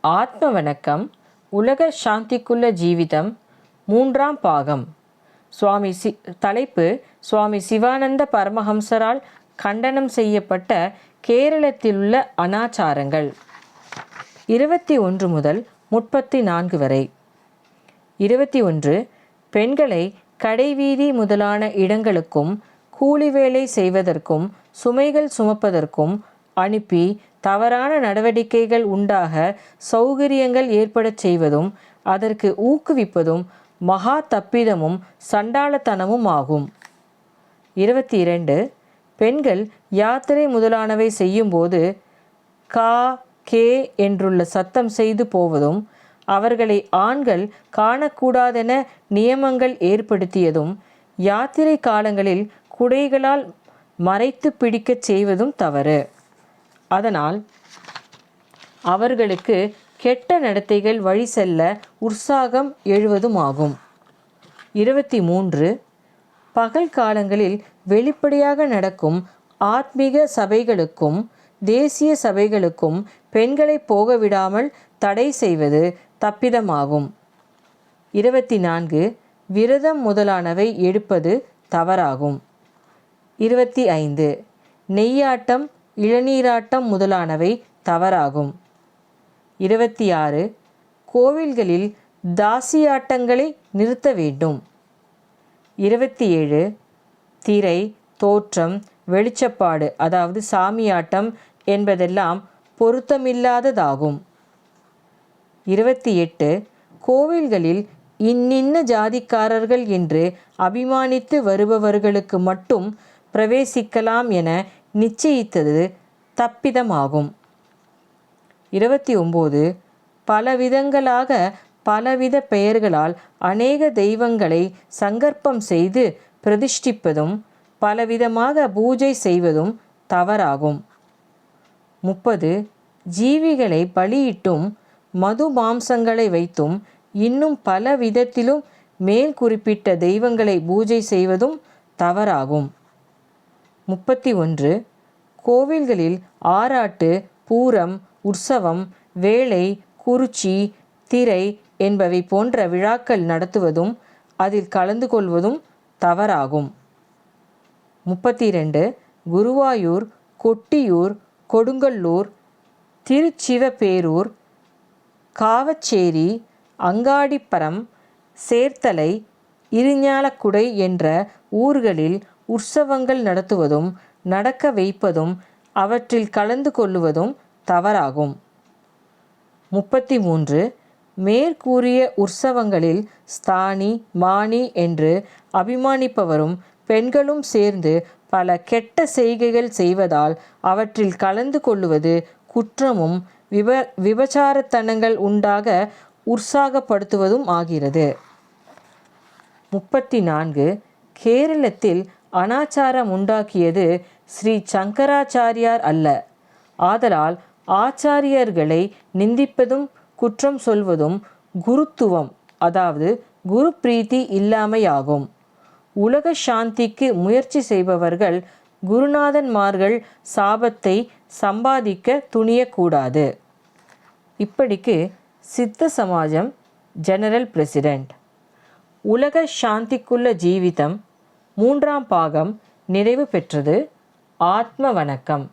ஆத்ம வணக்கம். உலக சாந்திக்குள்ள ஜீவிதம் 3ஆம் பாகம். தலைப்பு: சுவாமி சிவானந்த பரமஹம்சரால் கண்டனம் செய்யப்பட்ட கேரளத்திலுள்ள அனாச்சாரங்கள். 21 முதல் 34 வரை. 21. பெண்களை கடைவீதி முதலான இடங்களுக்கும் கூலி வேலை செய்வதற்கும் சுமைகள் சுமப்பதற்கும் அனுப்பி தவறான நடவடிக்கைகள் உண்டாக சௌகரியங்கள் ஏற்படச் செய்வதும் அதற்கு ஊக்குவிப்பதும் மகா தப்பிதமும் சண்டாளத்தனமும் ஆகும். 22. பெண்கள் யாத்திரை முதலானவை செய்யும்போது கா கே என்றுள்ள சத்தம் செய்து போவதும் அவர்களை ஆண்கள் காணக்கூடாதென நியமங்கள் ஏற்படுத்தியதும் யாத்திரை காலங்களில் குடைகளால் மறைத்து பிடிக்கச் செய்வதும் தவறு. அதனால் அவர்களுக்கு கெட்ட நடத்தைகள் வழி செல்ல உற்சாகம் எழுவதுமாகும். 23. பகல் காலங்களில் வெளிப்படையாக நடக்கும் ஆத்மீக சபைகளுக்கும் தேசிய சபைகளுக்கும் பெண்களை போக விடாமல் தடை செய்வது தப்பிதமாகும். 24. விரதம் முதலானவை எடுப்பது தவறாகும். 25. நெய்யாட்டம் இளநீராட்டம் முதலானவை தவறாகும். 26. கோவில்களில் தாசியாட்டங்களை நிறுத்த வேண்டும். 27. திரை, தோற்றம், வெளிச்சப்பாடு அதாவது சாமியாட்டம் என்பதெல்லாம் பொருத்தமில்லாததாகும். 28. கோவில்களில் இன்னின்ன ஜாதிக்காரர்கள் என்று அபிமானித்து வருபவர்களுக்கு மட்டும் பிரவேசிக்கலாம் என நிச்சயித்தது தப்பிதமாகும். 29. பலவிதங்களாக பலவித பெயர்களால் அநேக தெய்வங்களை சங்கற்பம் செய்து பிரதிஷ்டிப்பதும் பலவிதமாக பூஜை செய்வதும் தவறாகும். 30. ஜீவிகளை பலியிட்டும் மது மாம்சங்களை வைத்தும் இன்னும் பல விதத்திலும் மேல் குறிப்பிட்ட தெய்வங்களை பூஜை செய்வதும் தவறாகும். 31. கோவில்களில் ஆராட்டு, பூரம், உற்சவம், வேளை, குறிச்சி, திரை என்பவை போன்ற விழாக்கள் நடத்துவதும் அதில் கலந்து கொள்வதும் தவறாகும். 32. குருவாயூர், கொட்டியூர், கொடுங்கல்லூர், திருச்சிவபேரூர், காவச்சேரி, அங்காடிப்பரம், சேர்த்தலை, இரிஞாலக்குடை என்ற ஊர்களில் உற்சவங்கள் நடத்துவதும் நடக்க வைப்பதும் அவற்றில் கலந்து கொள்ளுவதும் தவறாகும். 33. மேற்கூறிய உற்சவங்களில் ஸ்தானி, மானி என்று அபிமானிப்பவரும் பெண்களும் சேர்ந்து பல கெட்ட செய்கைகள் செய்வதால் அவற்றில் கலந்து கொள்ளுவது குற்றமும் விபச்சாரத்தனங்கள் உண்டாக உற்சாகப்படுத்துவதும் ஆகிறது. 34. கேரளத்தில் அனாச்சாரம் உண்டாக்கியது ஸ்ரீ சங்கராச்சாரியார் அல்ல. ஆதலால் ஆச்சாரியர்களை நிந்திப்பதும் குற்றம் சொல்வதும் குருத்துவம் அதாவது குரு பிரீத்தி இல்லாமையாகும். உலக சாந்திக்கு முயற்சி செய்பவர்கள் குருநாதன்மார்கள் சாபத்தை சம்பாதிக்க துணியக்கூடாது. இப்படிக்கு சித்த சமாஜம் ஜெனரல் பிரசிடென்ட். உலக சாந்திக்குள்ள ஜீவிதம் 3ஆம் பாகம் நிறைவு பெற்றது. ஆத்ம வணக்கம்.